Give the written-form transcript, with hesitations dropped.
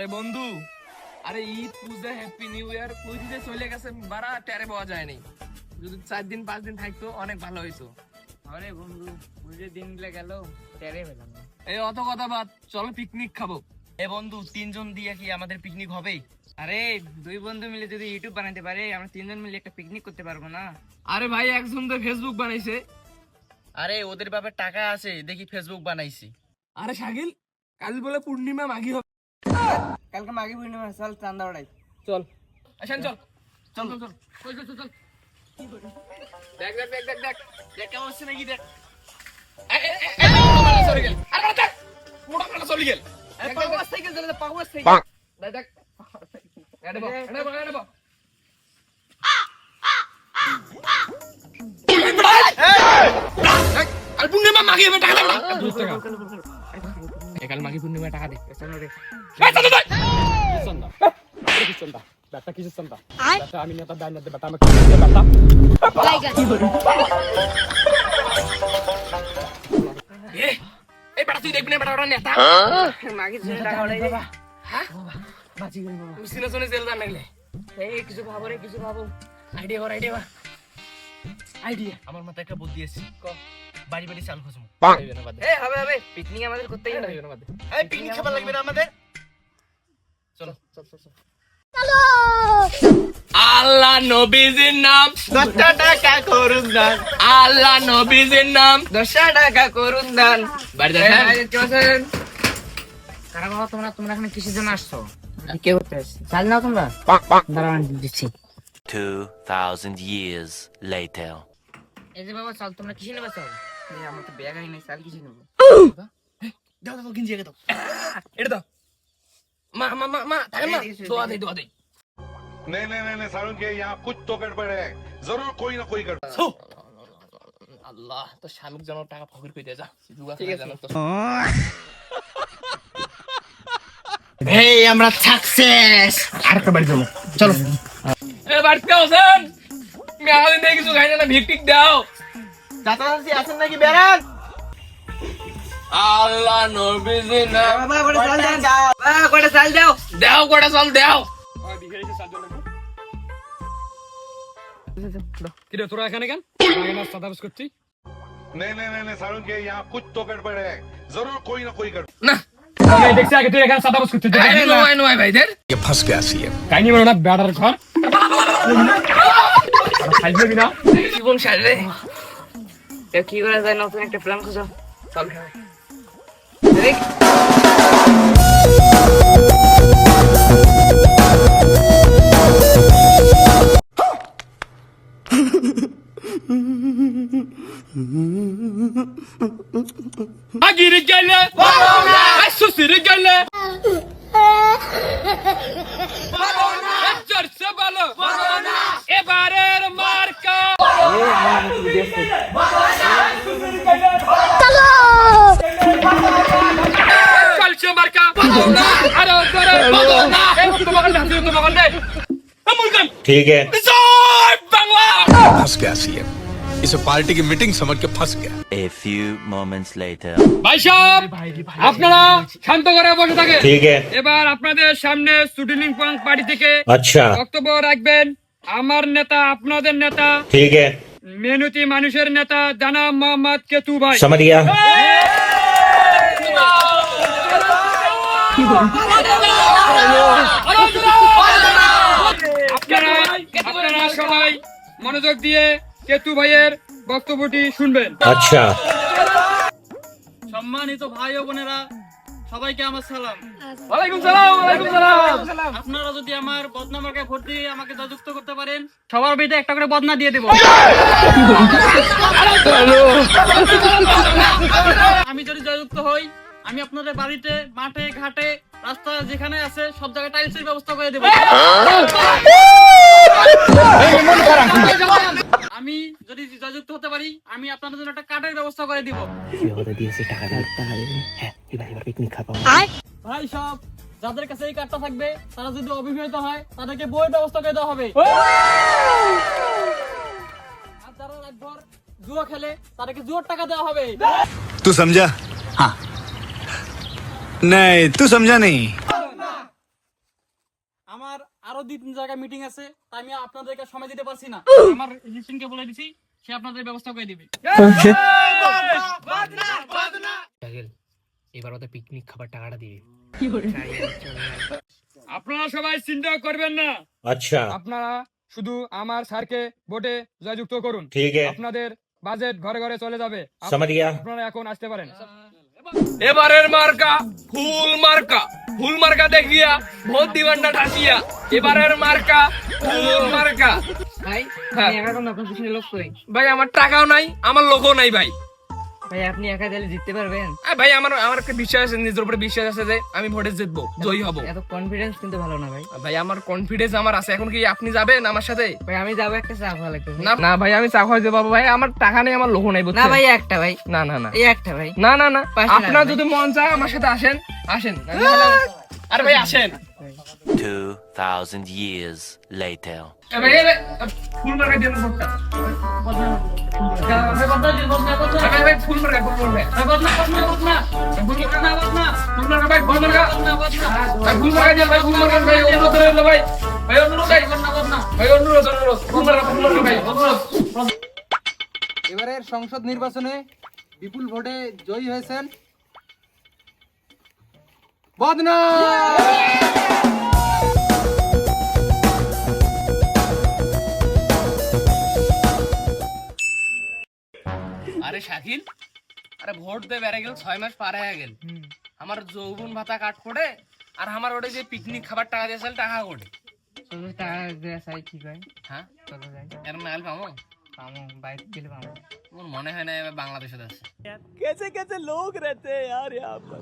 আরে বন্ধু, আরে ঈদ পূজা হ্যাপি নিউ ইয়ার কই দিতে চলে গেছে, বারা টেরে পাওয়া যায়নি। যদি 4 দিন 5 দিন থাকতো অনেক ভালো হইতো। আরে বন্ধু, পুজোর দিনগুলো গেল, টেরে পেলাম না। এই অত কথা বাদ, চলো পিকনিক খাবো। এ বন্ধু, 3 জন দিয়ে কি আমাদের পিকনিক হবে? আরে 2 বন্ধু মিলে যদি ইউটিউব বানাতে পারে, আমরা 3 জন মিলে একটা পিকনিক করতে পারবো না? আরে ভাই, একজন তো ফেসবুক বানাইছে। আরে ওদের বাপের টাকা আছে, দেখি ফেসবুক বানাইছি। আরে শাকিল, কাল বলে পূর্ণিমা মাঘী হবে। কালকে মাঘী পূর্ণিমা, চল চান্দা উড়াই। চল আসেন, চল চল চল চল চল চল চল। দেখ দেখ দেখ দেখ দেখ দেখ কেমন হচ্ছে নাকি, দেখ। সরি গেল, আরে দেখ মোটা মোটা চলে গেল। পাগল সাইকেল চলে, পাগল সাইকেল। দেখ দেখ এনে বল এনে বল এনে বল। কাল পূর্ণিমা মাঘী হবে, টাকা দাও না। 200 টাকা। কাল মাঘী পূর্ণিমা টাকা দে। চল দে। এই চল দে। চন্দা কি চন্দা বেটা, কিছু চন্দা বেটা, আমি নেতা দাই না দে বেটা, আমাকে বেটা এই বেটা, তুই দেখবি না বেটা, ওটা নেতা মাঘী জন্য টাকা উড়াই দে। হ্যাঁ বাঁচি গেল বাবা। তুই সিনে শুনে জেল যান লাগলে। এই কিছু ভাবো রে, কিছু ভাবো। আইডিয়া কর, আইডিয়া কর, আইডিয়া। আমার মাথায় একটা বুদ্ধি আছে, বাড়ি বাড়ি চাল খুঁজবো। এই হবে হবে, পিকনিক আমাদের করতেই হবে। এই পিকনিক খাবার লাগবে না আমাদের? চলো চল চল চল। আল্লাহ নবীজির নাম 10 টাকা করুন দান, আল্লাহ নবীজির নাম 10 টাকা করুন দান। বাড়ি এই যাচ্ছেন? ভাই, কেমন আছেন? কারা বাবা, তোমরা এখানে কিসের জন্য আসছো? কে করতে আসছে? চাল নাও তোমরা। দাঁড়ান দিচ্ছি। 2,000 years later. এই যে বাবা, চাল তোমরা কিসে নেবে? চাল এই আমার তো ব্যাগ আই নাই, চাল কিসে নেবো? দাও দাও গিঞ্জি দাও। এটা দাও। মা মা মা মা তাই মা, দোয়া দে দোয়া দে। नहीं नहीं नहीं नहीं सारुण के यहाँ कुछ तो गड़बड़ है, जरूर कोई ना कोई गड़बड़। আল্লাহ, তো স্বামীর জন্য টাকা ফকির কই দিয়ে যা। ঠিক আছে। এই আমরা সাকসেস। আর একটা বাড়ি যাবো, চলো। এ বাড়িতে আছেন? মেয়াদিন দিয়ে কিছু খাই না, ভিক টিক দাও। চাচাজি আছেন নাকি? বেরান। আল্লাহ নবীজির নাম। বাবা কটা চাল দাও, বাবা কটা চাল দাও। দাও কটা চাল দাও। কিরে তোরা এখানে কেন? সাদা বিস্কুট করছিস? नहीं नहीं नहीं नहीं सारुण के यहाँ कुछ तो गड़बड़ है, जरूर कोई ना कोई गड़बड़। না আমি দেখছি আগে তুই এখানে সাদা বিস্কুট করছিস। আরে নয় নয় ভাইদের ये फंस गया सीएम। কাহিনী বলো না, ব্যাটার ঘর খাইবি না জীবন সারে। তো কি করা যায়, নতুন একটা প্ল্যান খুঁজো। চল দেখ আগির গেলে সুসির গেলে চর্চা বলো এবারের মার্কা চলছে মার্কা। আরে ठीक है, জয় বাংলা। फंस गया सीएम। इसे पार्टी की मीटिंग समझ के फंस गया। A few moments later. ভাই সাহেব, আপনারা শান্ত করে বসে থাকেন। ठीक है, এবার আপনাদের সামনে শুটিং পয়েন্ট পার্টি থেকে अच्छा বক্তব্য রাখবেন আমার নেতা, আপনাদের নেতা, ठीक है, মেহনতি মানুষের নেতা জানাব মোহাম্মদ কেতু ভাই। समझ गया। আপনারা সবাই মনোযোগ দিয়ে কেতু ভাইয়ের বক্তব্যটি শুনবেন। अच्छा সম্মানিত ভাই ও বোনেরা, সবাইকে আমার সালাম। ওয়ালাইকুম সালাম। ওয়ালাইকুম সালাম। আপনারা যদি আমার বদনা মার্কায় ভোট দিয়ে আমাকে জয়যুক্ত করতে পারেন, সবার বেটে একটা করে বদনা দিয়ে দেব। আমি যদি জয়যুক্ত হই, আমি আপনাদের বাড়িতে, মাঠে, ঘাটে, রাস্তা যেখানে আছে সব জায়গায় টাইলসের ব্যবস্থা করে দেব। আমি যদি জয়যুক্ত হতে পারি, আমি আপনাদের জন্য একটা কার্ডের ব্যবস্থা করে দিব। ভাই সব যাদের কাছে এই কার্ডটা থাকবে, তারা যদি অবিবাহিত হয়, তাদেরকে বইয়ের ব্যবস্থা করে দেওয়া হবে। আর যারা রাতভর জুয়া খেলে, তাদেরকে জুয়ার টাকা দেওয়া হবে। तू समझा? हाँ नहीं, तू समझा नहीं। আরো 2-3 জায়গায় মিটিং আছে, তাই আমি আপনাদেরকে সময় দিতে পারছি না। আমার অ্যাসিস্ট্যান্টকে বলে দিছি, সে আপনাদের ব্যবস্থা করে দিবে। শাকিল, এবার ওদের পিকনিক খাবার টাকাটা দিবি। আপনারা সবাই চিন্তা করবেন না। अच्छा আপনারা শুধু আমার স্যারকে ভোটে জয়যুক্ত করুন। ठीक है আপনাদের বাজেট ঘরে ঘরে চলে যাবে। समझ गया আপনারা এখন আসতে পারেন। এবারের মার্কা ফুল মার্কা দেখিয়া ভোট দিবেন না ঠাসিয়া। এবারের মার্কা ফুল মার্কা। ভাই হ্যাঁ। আপনি একা কোন আপনার পিছনে লোক কই? ভাই আমার টাকাও নাই, আমার লোকও নাই ভাই। ভাই আপনি একা দিলে জিততে পারবেন? ভাই আমার একটা বিশ্বাস আছে, নিজের উপরে বিশ্বাস আছে যে আমি ভোটে জিতবো, জয়ী হব। এত কনফিডেন্স কিন্তু ভালো না ভাই। ভাই আমার কনফিডেন্স আমার আছে। এখন কি আপনি যাবেন আমার সাথে? ভাই আমি যাবো, একটা চা খাওয়া লাগবে। না না ভাই, আমি চা খাওয়াইতে পারবো ভাই। আমার টাকা নেই, আমার লোক নাই, না বুঝছেন? ভাই একটা ভাই, না না না এই একটা ভাই। না না না, পাঁচটা আপনার লাগবে। যদি মন চায় আমার সাথে আসেন, আসেন। আরে ভাই আসেন। 2,000 years later. এ ভাই, ফুল মার্কা দিয়ে ভোটটা। ভাই ভাই ফুল মার্কা, ফুল মার্কা। ফুল মার্কা ভাই, ফুল মার্কা। ভাই ফুল মার্কা দিয়ে, ভাই ফুল মার্কা ভাই, অনুরোধ রইলো ভাই। ভাই অনুরোধ ভাই, ভাই অনুরোধ ফুল মার্কা ভাই, অনুরোধ। এবারের সংসদ নির্বাচনে বিপুল ভোটে জয়ী হয়েছেন বদনা। আরে শাকিল, আরে ভোট দে বেড়ে গেল, 6 মাস পার হয়ে গেল। আমার যৌবন ভাতা কাট পড়ে, আর আমার ওটা যে পিকনিক খাবার টাকা দিয়েছিল টাকা কোটে। শুধু টাকা দেয়া চাই কি ভাই? হ্যাঁ, চলো যাই। এর নাল পামো? পামো, বাইক গেলে পামো। আমার মনে হয় না এবার বাংলাদেশে আছে। कैसे कैसे लोग रहते हैं यार यहाँ पर।